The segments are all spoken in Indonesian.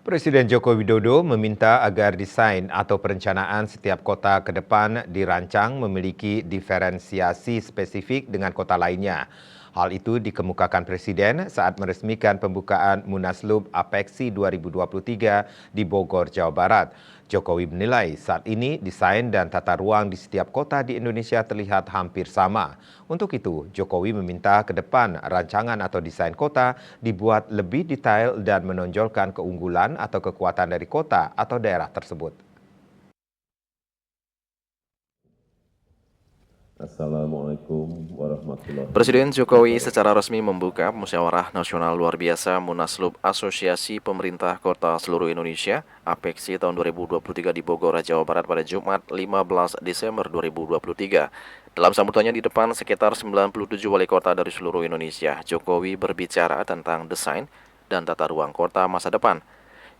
Presiden Joko Widodo meminta agar desain atau perencanaan setiap kota ke depan dirancang memiliki diferensiasi spesifik dengan kota lainnya. Hal itu dikemukakan Presiden saat meresmikan pembukaan Munaslup Apeksi 2023 di Bogor, Jawa Barat. Jokowi menilai saat ini desain dan tata ruang di setiap kota di Indonesia terlihat hampir sama. Untuk itu, Jokowi meminta ke depan rancangan atau desain kota dibuat lebih detail dan menonjolkan keunggulan atau kekuatan dari kota atau daerah tersebut. Assalamualaikum warahmatullahi Presiden Jokowi wabarakatuh. secara resmi membuka Musyawarah Nasional Luar Biasa Munaslup Asosiasi Pemerintah Kota Seluruh Indonesia (APEKSI) tahun 2023 di Bogor, Jawa Barat pada Jumat 15 Desember 2023. Dalam sambutannya di depan sekitar 97 wali kota dari seluruh Indonesia, Jokowi berbicara tentang desain dan tata ruang kota masa depan.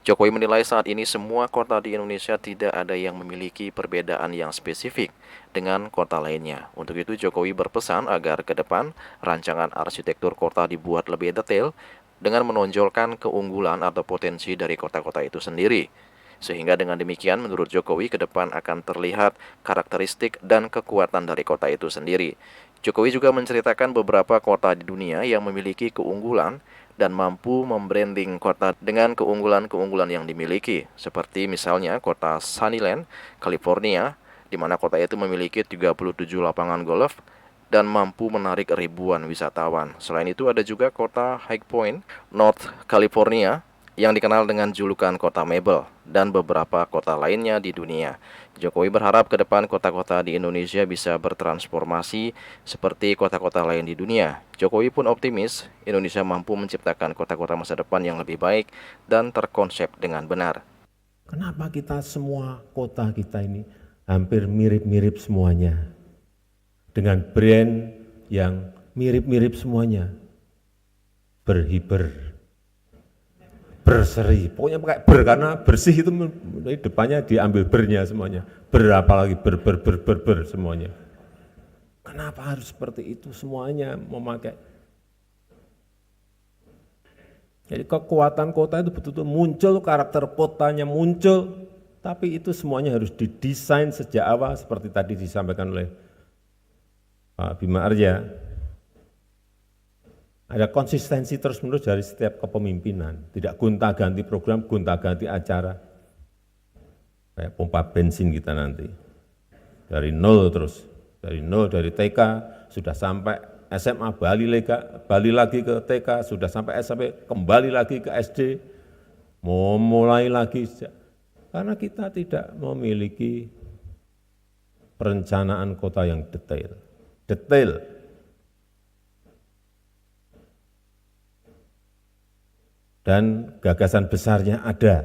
Jokowi menilai saat ini semua kota di Indonesia tidak ada yang memiliki perbedaan yang spesifik dengan kota lainnya. Untuk itu Jokowi berpesan agar ke depan rancangan arsitektur kota dibuat lebih detail dengan menonjolkan keunggulan atau potensi dari kota-kota itu sendiri. Sehingga dengan demikian menurut Jokowi ke depan akan terlihat karakteristik dan kekuatan dari kota itu sendiri. Jokowi juga menceritakan beberapa kota di dunia yang memiliki keunggulan dan mampu membranding kota dengan keunggulan-keunggulan yang dimiliki, seperti misalnya kota Sunnyland, California, di mana kota itu memiliki 37 lapangan golf dan mampu menarik ribuan wisatawan. Selain itu ada juga kota High Point, North California, yang dikenal dengan julukan kota Mebel, dan beberapa kota lainnya di dunia. Jokowi berharap ke depan kota-kota di Indonesia bisa bertransformasi seperti kota-kota lain di dunia. Jokowi pun optimis Indonesia mampu menciptakan kota-kota masa depan yang lebih baik dan terkonsep dengan benar. Kenapa kita semua kota kita ini hampir mirip-mirip semuanya, dengan brand yang mirip-mirip semuanya, berhiber, berseri, pokoknya pakai ber karena bersih itu depannya diambil bernya semuanya, apalagi ber semuanya. Kenapa harus seperti itu semuanya memakai? Jadi kekuatan kota itu betul-betul muncul, karakter kotanya muncul, tapi itu semuanya harus didesain sejak awal seperti tadi disampaikan oleh Pak Bima Arya. Ada konsistensi terus-menerus dari setiap kepemimpinan, tidak gonta-ganti program, gonta-ganti acara. Kayak pompa bensin kita nanti. Dari nol terus, dari TK sudah sampai SMA, balik lagi ke TK, sudah sampai SMP, kembali lagi ke SD, mau mulai lagi. Karena kita tidak memiliki perencanaan kota yang detail. Dan gagasan besarnya ada,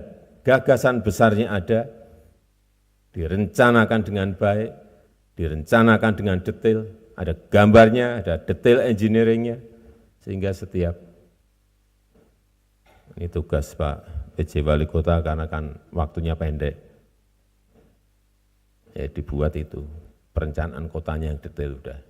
direncanakan dengan baik, direncanakan dengan detail, ada gambarnya, ada detail engineeringnya, sehingga setiap, ini tugas Pak PJ Wali Kota karena kan waktunya pendek, ya dibuat itu, perencanaan kotanya yang detail udah.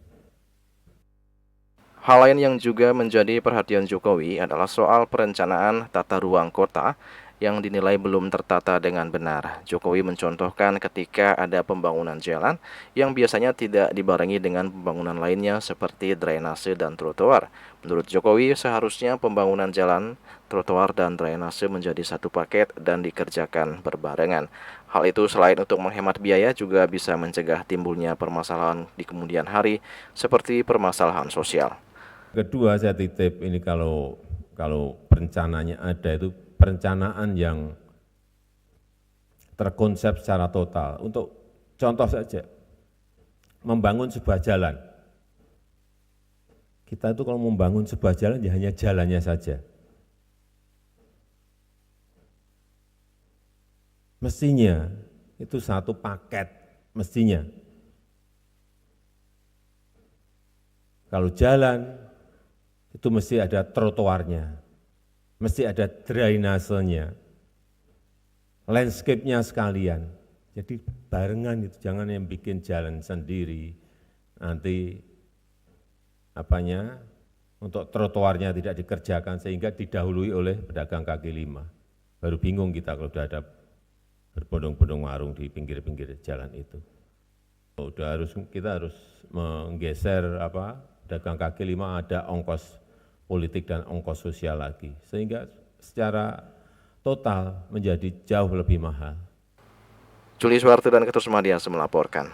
Hal lain yang juga menjadi perhatian Jokowi adalah soal perencanaan tata ruang kota yang dinilai belum tertata dengan benar. Jokowi mencontohkan ketika ada pembangunan jalan yang biasanya tidak dibarengi dengan pembangunan lainnya seperti drainase dan trotoar. Menurut Jokowi, seharusnya pembangunan jalan, trotoar, dan drainase menjadi satu paket dan dikerjakan berbarengan. Hal itu selain untuk menghemat biaya juga bisa mencegah timbulnya permasalahan di kemudian hari seperti permasalahan sosial. Kedua saya titip ini kalau perencanaannya ada itu perencanaan yang terkonsep secara total. Untuk contoh saja, membangun sebuah jalan. Kita itu kalau membangun sebuah jalan ya hanya jalannya saja. Mestinya itu satu paket, mestinya. Kalau jalan itu mesti ada trotoarnya, mesti ada drainasenya, landscape-nya sekalian. Jadi barengan itu, jangan yang bikin jalan sendiri, nanti untuk trotoarnya tidak dikerjakan sehingga didahului oleh pedagang kaki lima. Baru bingung kita kalau sudah ada berbondong-bondong warung di pinggir-pinggir jalan itu. Kita harus menggeser dagang kaki lima, ada ongkos politik dan ongkos sosial lagi, sehingga secara total menjadi jauh lebih mahal. Juli Suharto dan Ketut Sumadias melaporkan.